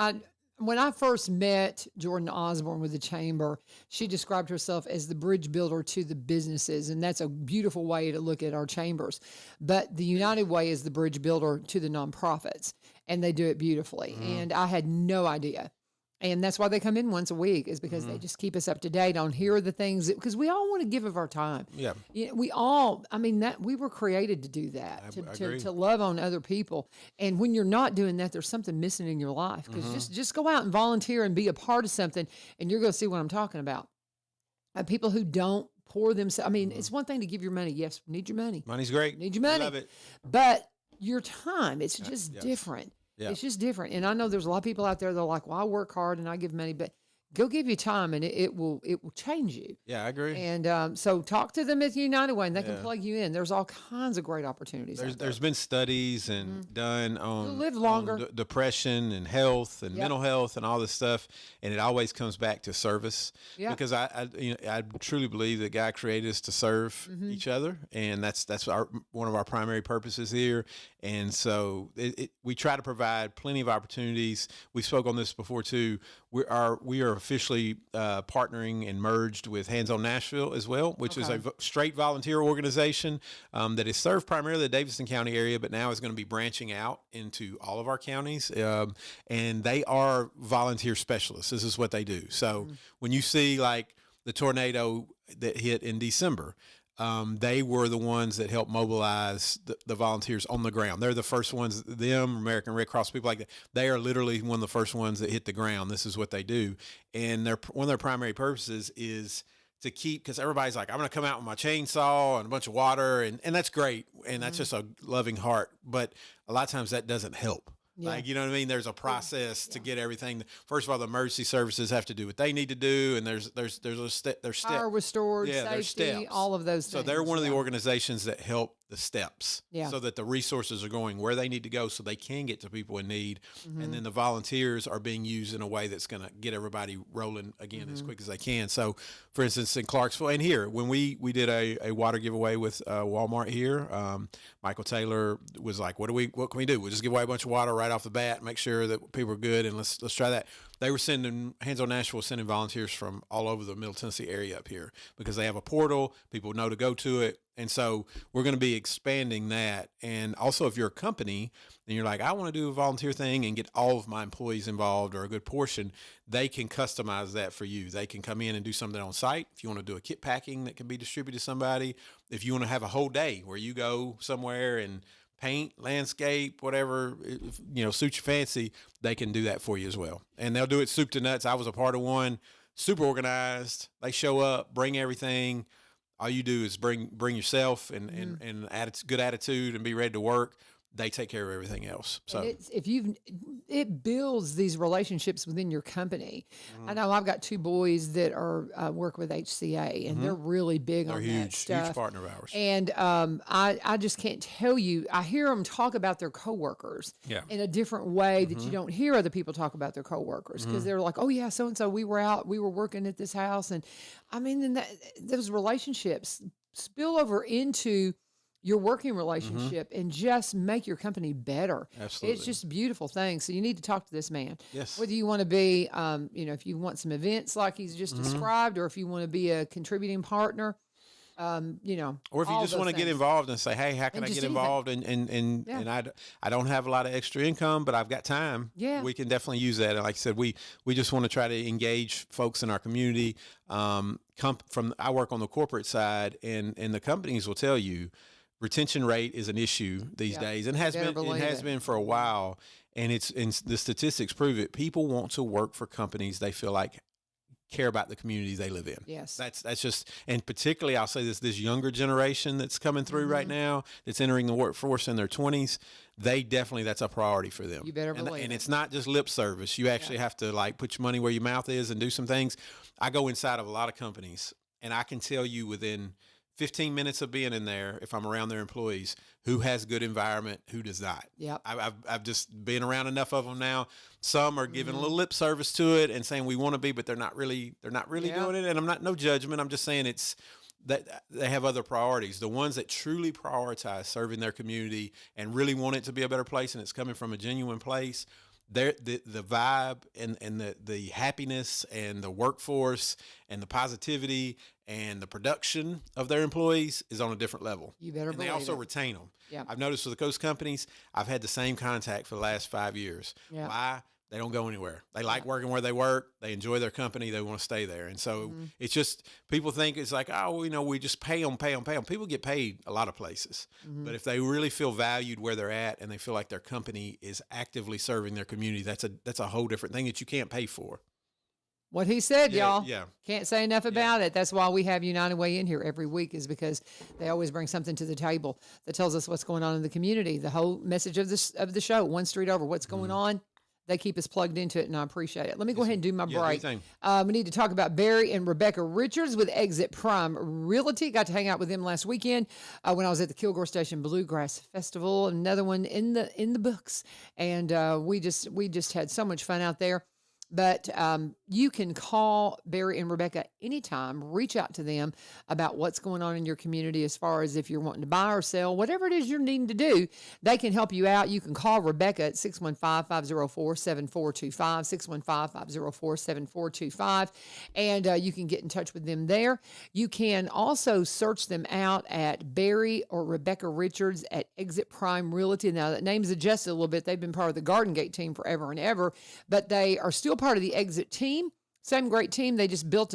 when I first met Jordan Osborne with the Chamber, she described herself as the bridge builder to the businesses, and that's a beautiful way to look at our chambers. But the United Way is the bridge builder to the nonprofits, and they do it beautifully. And I had no idea. And that's why they come in once a week, is because they just keep us up to date on here are the things because we all want to give of our time. Yeah. You know, we all, I mean, that we were created to do that, I agree. to love on other people. And when you're not doing that, there's something missing in your life. Because just go out and volunteer and be a part of something, and you're going to see what I'm talking about. People who don't pour themselves. I mean, it's one thing to give your money. Yes, we need your money. Money's great. Need your money. Love it. But your time, it's just yes. different. Yeah. It's just different. And I know there's a lot of people out there that are like, well, I work hard and I give money, but go give you time and it will change you. Yeah, I agree. And so talk to them at United Way and they can plug you in. There's all kinds of great opportunities. There's been studies and done on, You'll live longer. on depression and health and mental health and all this stuff, and it always comes back to service. Yeah. Because I truly believe that God created us to serve each other, and that's one of our primary purposes here. And so we try to provide plenty of opportunities. We spoke on this before too. We are officially partnering and merged with Hands on Nashville as well, which is a straight volunteer organization that is served primarily the Davidson County area, but now is going to be branching out into all of our counties. And they are volunteer specialists. This is what they do. So when you see like the tornado that hit in December, they were the ones that helped mobilize the volunteers on the ground. They're the first ones, American Red Cross, people like that. They are literally one of the first ones that hit the ground. This is what they do. And one of their primary purposes is to keep, because everybody's like, I'm going to come out with my chainsaw and a bunch of water. And that's great. And that's just a loving heart. But a lot of times that doesn't help. Yeah. Like, you know what I mean? There's a process to get everything. First of all, the emergency services have to do what they need to do, and there's steps. Power restored, there's safety, steps. all of those So things. they're one of the organizations that help the steps, Yeah. so that the resources are going where they need to go, so they can get to people in need, and then the volunteers are being used in a way that's going to get everybody rolling again as quick as they can. So, for instance, in Clarksville and here, when we did a water giveaway with Walmart here, Michael Taylor was like, "What can we do? We'll just give away a bunch of water right off the bat, make sure that people are good, and let's try that." They were sending Hands on Nashville, sending volunteers from all over the Middle Tennessee area up here because they have a portal. People know to go to it. And so we're going to be expanding that. And also, if you're a company and you're like, I want to do a volunteer thing and get all of my employees involved or a good portion, they can customize that for you. They can come in and do something on site. If you want to do a kit packing that can be distributed to somebody, if you want to have a whole day where you go somewhere and paint, landscape, whatever, suit your fancy, they can do that for you as well. And they'll do it soup to nuts. I was a part of one, super organized. They show up, bring everything. All you do is bring yourself and good attitude and be ready to work. They take care of everything else. So it builds these relationships within your company. I know I've got two boys that are work with HCA, and they're really big on that stuff. Huge partner of ours. And I just can't tell you. I hear them talk about their coworkers in a different way that you don't hear other people talk about their coworkers, because they're like, oh yeah, so and so, we were working at this house, and I mean, and those relationships spill over into your working relationship and just make your company better. Absolutely. It's just a beautiful thing. So you need to talk to this man. Yes. Whether you want to be, if you want some events like he's just described, or if you want to be a contributing partner, or if you just want to get involved and say, hey, how can I get involved? And I don't have a lot of extra income, but I've got time. Yeah. We can definitely use that. And like I said, we just want to try to engage folks in our community. I work on the corporate side, and the companies will tell you, retention rate is an issue these days, and has been for a while. And the statistics prove it. People want to work for companies they feel like care about the communities they live in. Yes. That's just, and particularly I'll say this younger generation that's coming through right now, that's entering the workforce in their 20s, that's a priority for them. You better believe And it. it's not just lip service. You actually have to like put your money where your mouth is and do some things. I go inside of a lot of companies, and I can tell you within 15 minutes of being in there, if I'm around their employees, who has good environment, who does not. Yep. I've just been around enough of them now. Some are giving a little lip service to it and saying we want to be, but they're not really doing it. And I'm no judgment. I'm just saying it's that they have other priorities. The ones that truly prioritize serving their community and really want it to be a better place, and it's coming from a genuine place, the vibe and the happiness and the workforce and the positivity and the production of their employees is on a different level. You better and believe they also it. retain them. Yeah. I've noticed with those companies, I've had the same contact for the last 5 years. Yeah. Why? They don't go anywhere. They like working where they work. They enjoy their company. They want to stay there. And so it's just, people think it's like, oh, we just pay them. People get paid a lot of places. But if they really feel valued where they're at and they feel like their company is actively serving their community, that's a whole different thing that you can't pay for. What he said, y'all. Yeah. Can't say enough about it. That's why we have United Way in here every week, is because they always bring something to the table that tells us what's going on in the community. The whole message of the show, one street over, what's going on. They keep us plugged into it, and I appreciate it. Let me go ahead and do my break. We need to talk about Barry and Rebecca Richards with Exit Prime Realty. Got to hang out with them last weekend when I was at the Kilgore Station Bluegrass Festival. Another one in the books, and we just had so much fun out there. But you can call Barry and Rebecca anytime. Reach out to them about what's going on in your community as far as if you're wanting to buy or sell, whatever it is you're needing to do, they can help you out. You can call Rebecca at 615-504-7425, 615-504-7425, and you can get in touch with them there. You can also search them out at Barry or Rebecca Richards at Exit Prime Realty. Now, that name's adjusted a little bit. They've been part of the Garden Gate team forever and ever, but they are still part of the Exit team. Same great team. They just got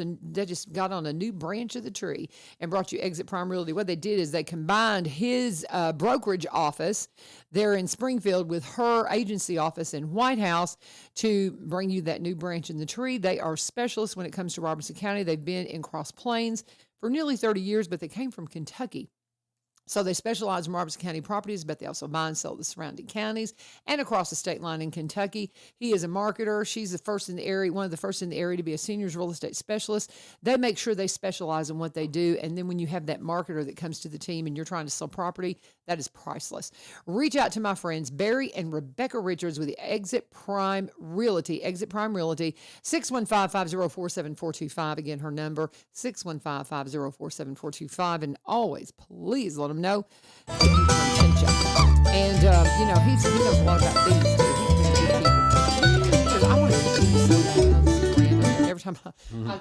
on a new branch of the tree and brought you Exit Prime Realty. What they did is they combined his brokerage office there in Springfield with her agency office in White House to bring you that new branch in the tree. They are specialists when it comes to Robertson County. They've been in Cross Plains for nearly 30 years, but they came from Kentucky. So they specialize in Robertson County properties, but they also buy and sell the surrounding counties and across the state line in Kentucky. He is a marketer. She's the first in the area, one of the first in the area to be a seniors real estate specialist. They make sure they specialize in what they do. And then when you have that marketer that comes to the team and you're trying to sell property, that is priceless. Reach out to my friends, Barry and Rebecca Richards with the Exit Prime Realty, 615-504-7425. Again, her number, 615-504-7425. And always, please let them know that you can attention. And, he knows a lot about these, too. He's been good people. Because I want to keep these so bad. Every time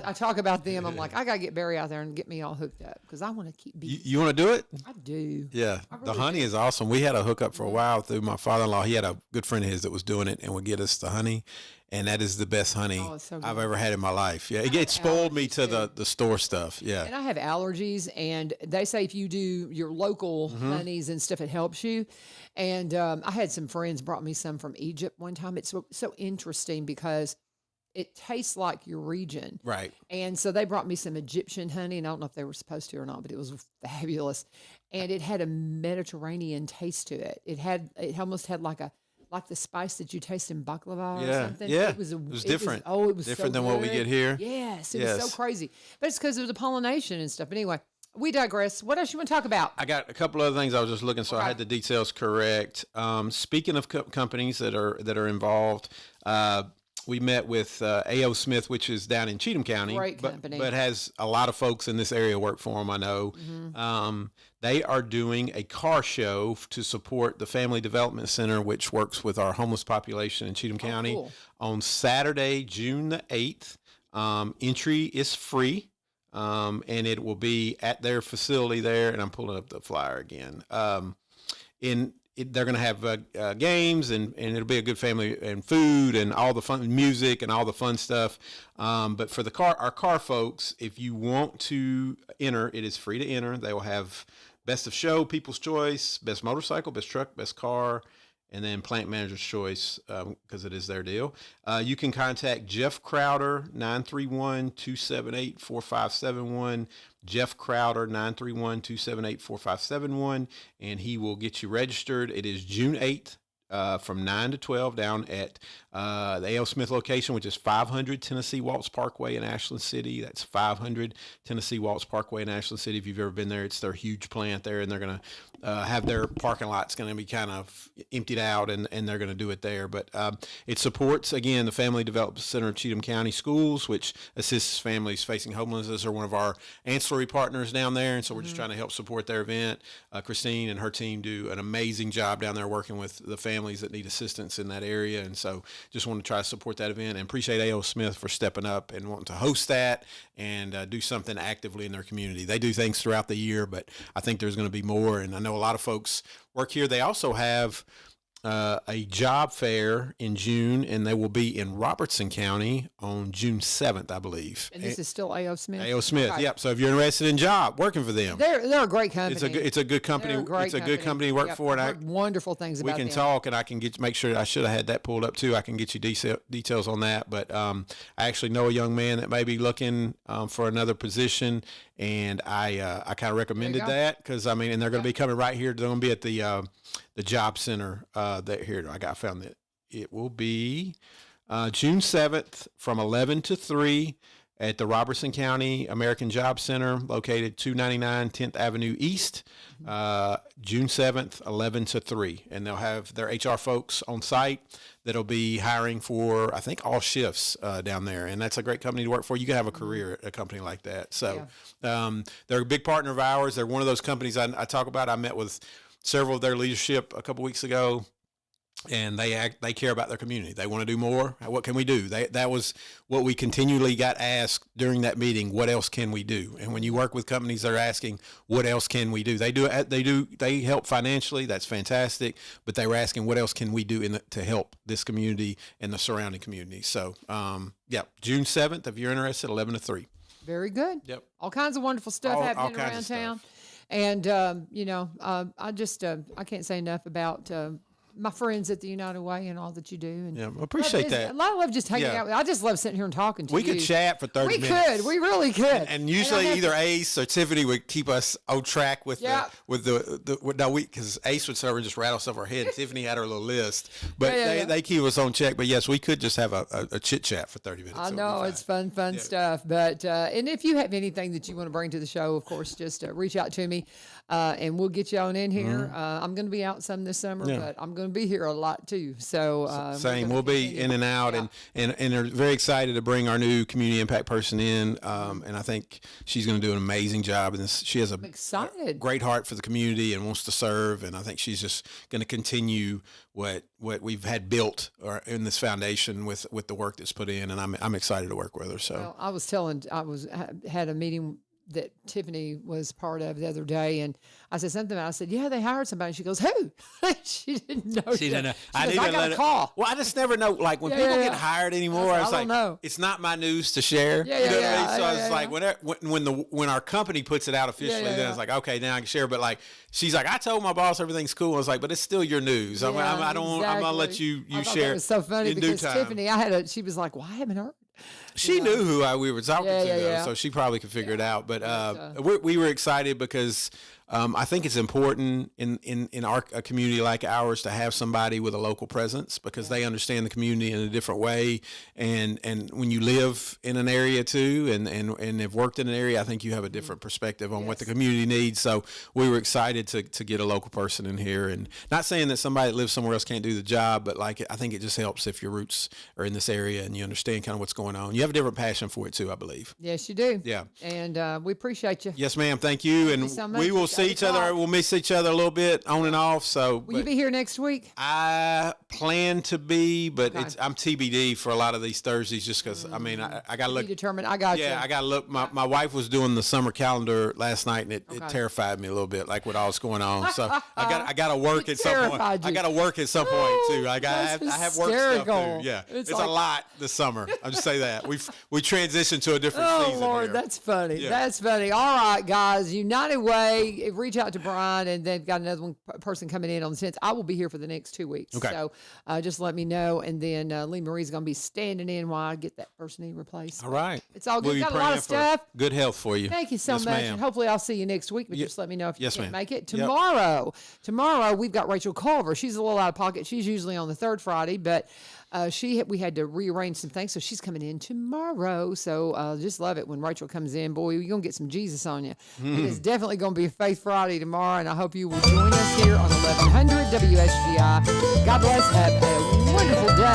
I talk about them, I'm like, I got to get Barry out there and get me all hooked up because I want to keep bees. You want to do it? I do. Yeah. I really The honey is awesome. We had a hookup for a while through my father-in-law. He had a good friend of his that was doing it and would get us the honey. And that is the best honey so I've ever had in my life. Yeah, it spoiled me to the store stuff. Yeah. And I have allergies, and they say if you do your local honeys and stuff, it helps you. And I had some friends brought me some from Egypt one time. It's so interesting because it tastes like your region. Right. And so they brought me some Egyptian honey, and I don't know if they were supposed to or not, but it was fabulous. And it had a Mediterranean taste to it. It almost had like the spice that you taste in baklava or something. Yeah, it was different. It was different so than what we good. get here. Yes, it was so crazy. But it's because of the pollination and stuff. But anyway, we digress. What else you want to talk about? I got a couple other things I was just looking, so I had the details correct. Speaking of companies that are involved, we met with A.O. Smith, which is down in Cheatham County, Great company. but has a lot of folks in this area work for them, I know. They are doing a car show to support the Family Development Center, which works with our homeless population in Cheatham County, on Saturday, June the 8th. Entry is free, and it will be at their facility there, and I'm pulling up the flyer again. They're going to have games, and it'll be a good family, and food and all the fun music and all the fun stuff. But for our car folks, if you want to enter, it is free to enter. They will have best of show, people's choice, best motorcycle, best truck, best car, and then plant manager's choice, because it is their deal. You can contact Jeff Crowder, 931-278-4571. Jeff Crowder, 931-278-4571, and he will get you registered. It is June 8th. From 9 to 12 down at the A.L. Smith location, which is 500 Tennessee Waltz Parkway in Ashland City. That's 500 Tennessee Waltz Parkway in Ashland City. If you've ever been there, it's their huge plant there, and they're going to have their parking lot's going to be kind of emptied out, and they're going to do it there. But it supports, again, the Family Development Center of Cheatham County Schools, which assists families facing homelessness. They're one of our ancillary partners down there, and so we're just trying to help support their event. Christine and her team do an amazing job down there working with the families that need assistance in that area, and so just want to try to support that event, and appreciate A.O. Smith for stepping up and wanting to host that and do something actively in their community. They do things throughout the year, but I think there's going to be more, and I know a lot of folks work here. They also have a job fair in June, and they will be in Robertson County on June 7th, I believe. And this is still A.O. Smith? A.O. Smith, Okay. yep. So if you're interested in working for them, They're a great company. it's a good company. They're a great It's a good company to work Yep, for. And I've heard wonderful things we about can them. talk, and I can make sure. I should have had that pulled up too. I can get you details on that. But I actually know a young man that may be looking for another position, and I kind of recommended go. that because and they're going to be coming right here. They're going to be at the job center that here. I found that it will be June 7th from 11 to 3 at the Robertson County American Job Center, located 299 10th Avenue East. June 7th, 11 to 3. And they'll have their HR folks on site that'll be hiring for, I think, all shifts down there. And that's a great company to work for. You can have a career at a company like that. So they're a big partner of ours. They're one of those companies I talk about. I met with several of their leadership a couple weeks ago, and they care about their community. They want to do more. What can we do? That was what we continually got asked during that meeting. What else can we do? And when you work with companies, they're asking, what else can we do? They help financially. That's fantastic. But they were asking, what else can we do to help this community and the surrounding community? So, June 7th, if you're interested, 11 to 3. Very good. Yep. All kinds of wonderful stuff All happening kinds around of town. stuff. And, I just, I can't say enough about my friends at the United Way and all that you do. And Yeah, I appreciate that. I love just hanging Yeah. out with I just love sitting here and talking to We you. could chat for 30 We minutes. could. We really could. And usually I either Ace or Tiffany would keep us on track with Yeah. because Ace would start and just rattle stuff off our head. Tiffany had her little list, but Yeah. they keep us on check. But yes, we could just have a chit chat for 30 minutes. I So know it'd be it's fine. fun stuff. But and if you have anything that you want to bring to the show, of course, just reach out to me, and we'll get you on in here. I'm going to be out some this summer, Yeah. but I'm going to be here a lot too. So Same. We'll be in and out, and are very excited to bring our new community impact person in. And I think she's going to do an amazing job. And she has I'm excited. great heart for the community and wants to serve. And I think she's just going to continue what we've had built in this foundation with the work that's put in. And I'm excited to work with her. So Well, I had a meeting that Tiffany was part of the other day, and I said something. I said, "Yeah, they hired somebody." She goes, "Who?" She didn't know. She didn't know. She goes, I got a call. Well, I just never know. Like when Yeah, people yeah, get yeah. hired anymore, I I was don't like, know. it's not my news to share. Yeah, You know yeah, what I mean? So yeah, I was yeah, like, when our company puts it out officially, then yeah. it's like, okay, now I can share. But like, she's like, I told my boss everything's cool. I was like, but it's still your news. I'm gonna let you I thought share. That was so funny in due because time. Tiffany, she was like, "Well, I haven't heard." She knew who we were talking to, though, yeah. so she probably could figure it out. But we were excited because I think it's important in our a community like ours to have somebody with a local presence because they understand the community in a different way. And when you live in an area too and have worked in an area, I think you have a different perspective on what the community needs. So we were excited to get a local person in here, and not saying that somebody that lives somewhere else can't do the job, but like I think it just helps if your roots are in this area and you understand kind of what's going on. You have a different passion for it too, I believe. Yes, you do. Yeah. And we appreciate you. Yes, ma'am. Thank you. And so much. we will Got see to each other. talk. We'll miss each other a little bit on and off. So Will you be here next week? I plan to be, but I'm TBD for a lot of these Thursdays just because, I got to Be look. determined. I got you. Yeah, I got to look. My wife was doing the summer calendar last night, and it terrified me a little bit, like with all that's going on. So I got to work at some point. terrified you. I got to work at some point too. I That's have work stuff hysterical. too. Yeah, It's it's like- a lot this summer. I'll just say that we transitioned to a different Oh, season Lord, here. that's funny. Yeah. That's funny. All right, guys. United Way, reach out to Brian, and they've got another person coming in on the 10th. I will be here for the next 2 weeks. Okay. So just let me know. And then Lee Marie's going to be standing in while I get that first knee replaced. All right. It's all good. We'll be Got a lot praying of for stuff. good health for you. Thank you so Yes, much. ma'am. And hopefully I'll see you next week, but just let me know if you Yes, can't ma'am. make it. Yep. Tomorrow we've got Rachel Culver. She's a little out of pocket. She's usually on the third Friday, but we had to rearrange some things, so she's coming in tomorrow. So just love it when Rachel comes in. Boy, you're going to get some Jesus on you. It is definitely going to be a Faith Friday tomorrow, and I hope you will join us here on 1100 WSGI. God bless. Have a wonderful day.